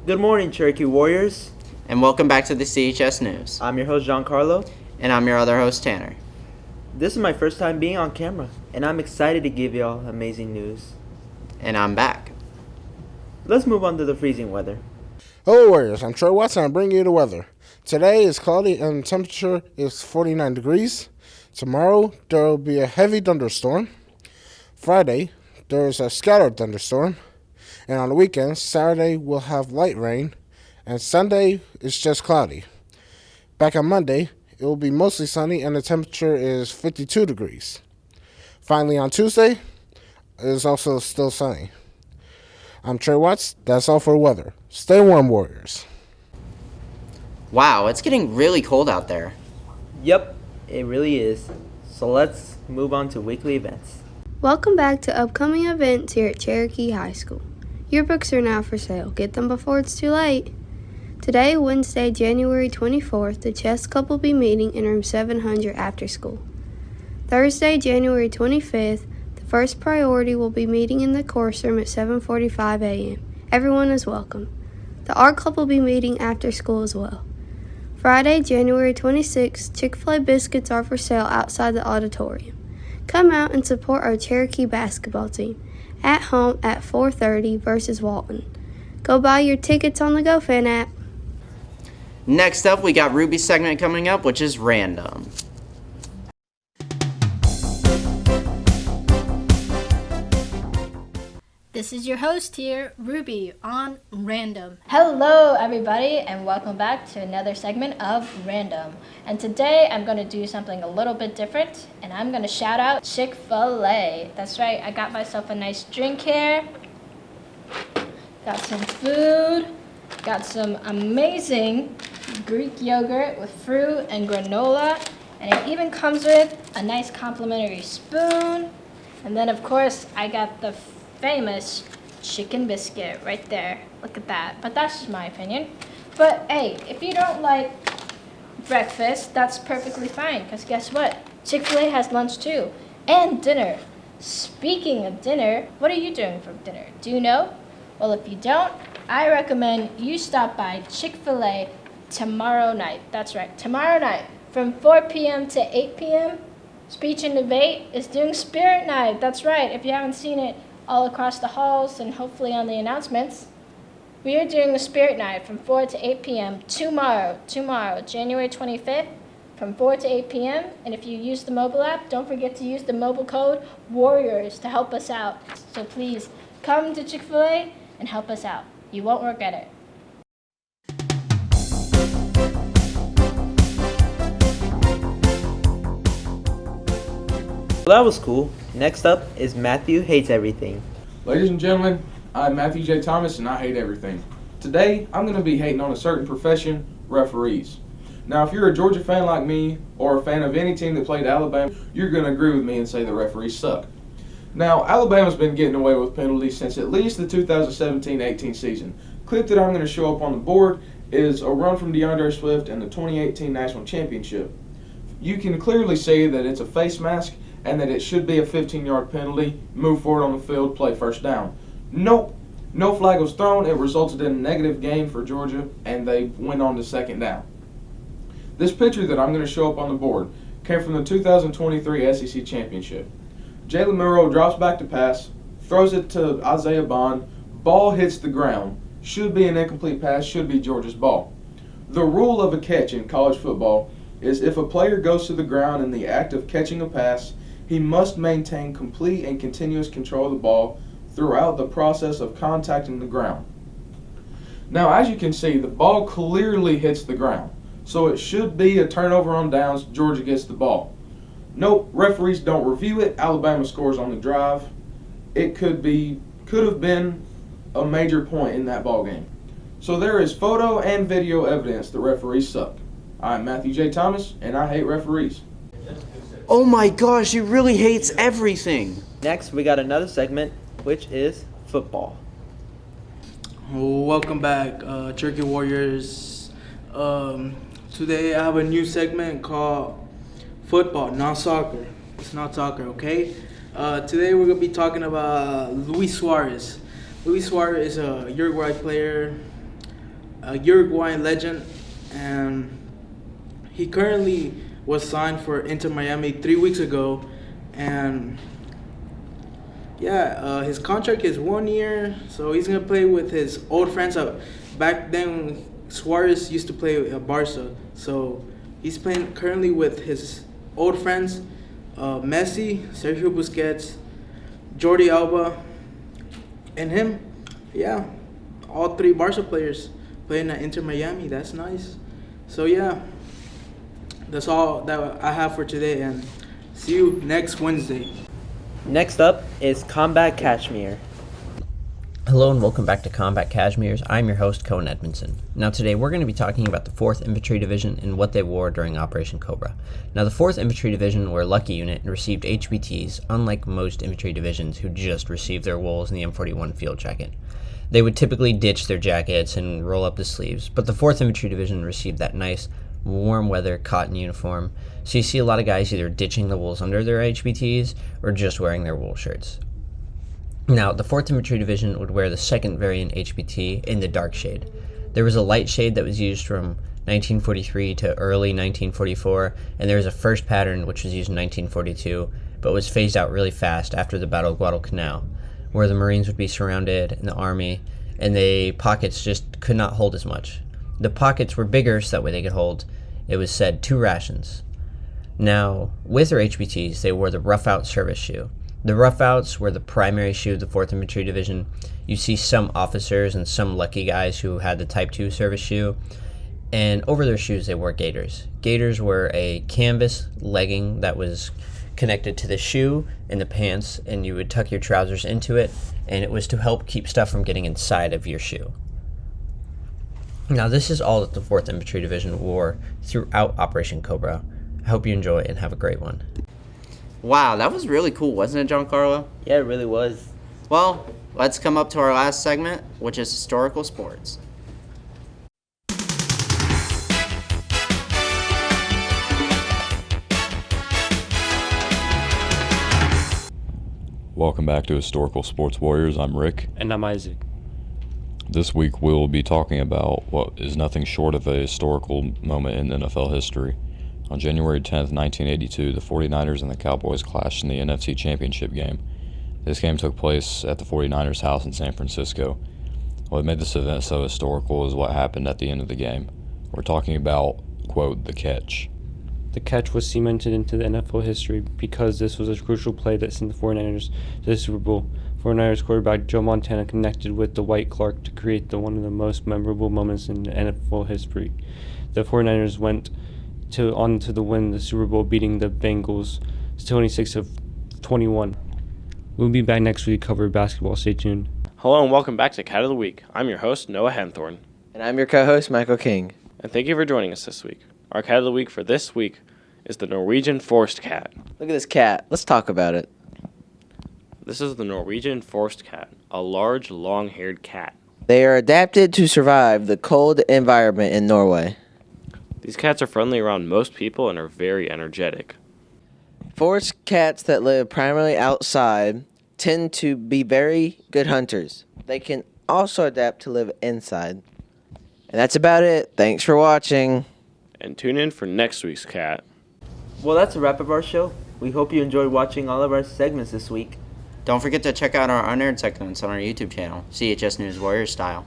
Good morning, Cherokee Warriors. And welcome back to the CHS News. I'm your host, Giancarlo. And I'm your other host, Tanner. This is my first time being on camera, and I'm excited to give y'all amazing news. And I'm back. Let's move on to the freezing weather. Hello, Warriors. I'm Troy Watson. I'm bringing you the weather. Today is cloudy and the temperature is 49 degrees. Tomorrow, there will be a heavy thunderstorm. Friday, there is a scattered thunderstorm. And on the weekend, Saturday, we'll have light rain. And Sunday, it's just cloudy. Back on Monday, it will be mostly sunny and the temperature is 52 degrees. Finally, on Tuesday, it is also still sunny. I'm Trey Watts. That's all for weather. Stay warm, Warriors. Wow, it's getting really cold out there. Yep, it really is. So let's move on to weekly events. Welcome back to upcoming events here at Cherokee High School. Your books are now for sale. Get them before it's too late. Today, Wednesday, January 24th, the chess club will be meeting in room 700 after school. Thursday, January 25th, the first priority will be meeting in the course room at 7:45 a.m. Everyone is welcome. The art club will be meeting after school as well. Friday, January 26th, Chick-fil-A biscuits are for sale outside the auditorium. Come out and support our Cherokee basketball team at home at 4:30 versus Walton. Go buy your tickets on the GoFan app. Next up, we got Ruby's segment coming up, which is Random. This is your host here, Ruby, on Random. Hello, everybody, and welcome back to another segment of Random. And today I'm going to do something a little bit different, and I'm going to shout out Chick-fil-A. That's right, I got myself a nice drink here. Got some food. Got some amazing Greek yogurt with fruit and granola. And it even comes with a nice complimentary spoon. And then, of course, I got the famous chicken biscuit right there. Look at that. But that's just my opinion. But hey, if you don't like breakfast, that's perfectly fine. Because guess what? Chick-fil-A has lunch too. And dinner. Speaking of dinner, what are you doing for dinner? Do you know? Well, if you don't, I recommend you stop by Chick-fil-A tomorrow night. That's right, tomorrow night. From 4 p.m. to 8 p.m., Speech and Debate is doing Spirit Night. That's right, if you haven't seen it, all across the halls and hopefully on the announcements. We are doing a Spirit Night from 4 to 8 p.m. tomorrow, January 25th, from 4 to 8 p.m. And if you use the mobile app, don't forget to use the mobile code WARRIORS to help us out. So please, come to Chick-fil-A and help us out. You won't regret it. Well, that was cool. Next up is Matthew Hates Everything. Ladies and gentlemen, I'm Matthew J. Thomas and I hate everything. Today, I'm going to be hating on a certain profession, referees. Now, if you're a Georgia fan like me, or a fan of any team that played Alabama, you're going to agree with me and say the referees suck. Now, Alabama's been getting away with penalties since at least the 2017-18 season. Clip that I'm going to show up on the board is a run from DeAndre Swift in the 2018 National Championship. You can clearly see that it's a face mask and that it should be a 15-yard penalty, move forward on the field, play first down. Nope, no flag was thrown. It resulted in a negative gain for Georgia, and they went on to second down. This picture that I'm going to show up on the board came from the 2023 SEC Championship. Jalen Milroe drops back to pass, throws it to Isaiah Bond, ball hits the ground, should be an incomplete pass, should be Georgia's ball. The rule of a catch in college football is if a player goes to the ground in the act of catching a pass, he must maintain complete and continuous control of the ball throughout the process of contacting the ground. Now, as you can see, the ball clearly hits the ground, so it should be a turnover on downs. Georgia gets the ball. Nope, referees don't review it. Alabama scores on the drive. It could have been a major point in that ball game. So there is photo and video evidence that referees suck. I'm Matthew J. Thomas, and I hate referees. Oh my gosh, he really hates everything. Next, we got another segment, which is football. Welcome back, Cherokee Warriors. Today I have a new segment called Football, not soccer. It's not soccer, okay? Today we're going to be talking about Luis Suarez. Luis Suarez is a Uruguay player. a Uruguayan legend, and he currently was signed for Inter Miami 3 weeks ago, and his contract is 1 year, so he's gonna play with his old friends. Back then, Suarez used to play at Barca, so he's playing currently with his old friends, Messi, Sergio Busquets, Jordi Alba, and him. Yeah, all 3 Barca players playing at Inter Miami. That's nice. So yeah, that's all that I have for today, and see you next Wednesday. Next up is Combat Kashmir. Hello and welcome back to Combat Kashmirs. I'm your host, Cohen Edmondson. Now today we're going to be talking about the 4th Infantry Division and what they wore during Operation Cobra. Now the 4th Infantry Division were a lucky unit and received HBTs, unlike most infantry divisions who just received their wools in the M41 field jacket. They would typically ditch their jackets and roll up the sleeves, but the 4th Infantry Division received that nice, warm weather cotton uniform, so you see a lot of guys either ditching the wools under their HBTs or just wearing their wool shirts. Now, the 4th Infantry Division would wear the 2nd variant HBT in the dark shade. There was a light shade that was used from 1943 to early 1944, and there was a first pattern which was used in 1942, but was phased out really fast after the Battle of Guadalcanal, where the Marines would be surrounded in the army, and the pockets just could not hold as much. The pockets were bigger so that way they could hold, it was said, 2 rations. Now, with their HBTs, they wore the Rough Out service shoe. The Rough Outs were the primary shoe of the 4th Infantry Division. You see some officers and some lucky guys who had the Type 2 service shoe, and over their shoes they wore gaiters. Gaiters were a canvas legging that was connected to the shoe and the pants, and you would tuck your trousers into it, and it was to help keep stuff from getting inside of your shoe. Now this is all that the 4th Infantry Division wore throughout Operation Cobra. I hope you enjoy and have a great one. Wow, that was really cool, wasn't it, Giancarlo? Yeah, it really was. Well, let's come up to our last segment, which is historical sports. Welcome back to Historical Sports Warriors. I'm Rick. And I'm Isaac. This week we'll be talking about what is nothing short of a historical moment in NFL history. On January 10th, 1982, the 49ers and the Cowboys clashed in the NFC Championship game. This game took place at the 49ers' house in San Francisco. What made this event so historical is what happened at the end of the game. We're talking about, quote, the catch. The catch was cemented into the NFL history because this was a crucial play that sent the 49ers to the Super Bowl. 49ers quarterback Joe Montana connected with Dwight Clark to create one of the most memorable moments in NFL history. The 49ers went on to win the Super Bowl, beating the Bengals 26-21. We'll be back next week to cover basketball. Stay tuned. Hello and welcome back to Cat of the Week. I'm your host, Noah Henthorn. And I'm your co-host, Michael King. And thank you for joining us this week. Our Cat of the Week for this week is the Norwegian Forest Cat. Look at this cat. Let's talk about it. This is the Norwegian Forest Cat, a large, long-haired cat. They are adapted to survive the cold environment in Norway. These cats are friendly around most people and are very energetic. Forest cats that live primarily outside tend to be very good hunters. They can also adapt to live inside. And that's about it. Thanks for watching. And tune in for next week's cat. Well, that's a wrap of our show. We hope you enjoyed watching all of our segments this week. Don't forget to check out our unaired segments on our YouTube channel, CHS News Warriors Style.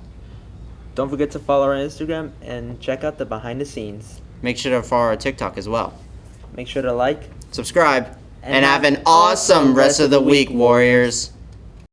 Don't forget to follow our Instagram and check out the behind the scenes. Make sure to follow our TikTok as well. Make sure to like, subscribe, and have an awesome rest of the week, Warriors.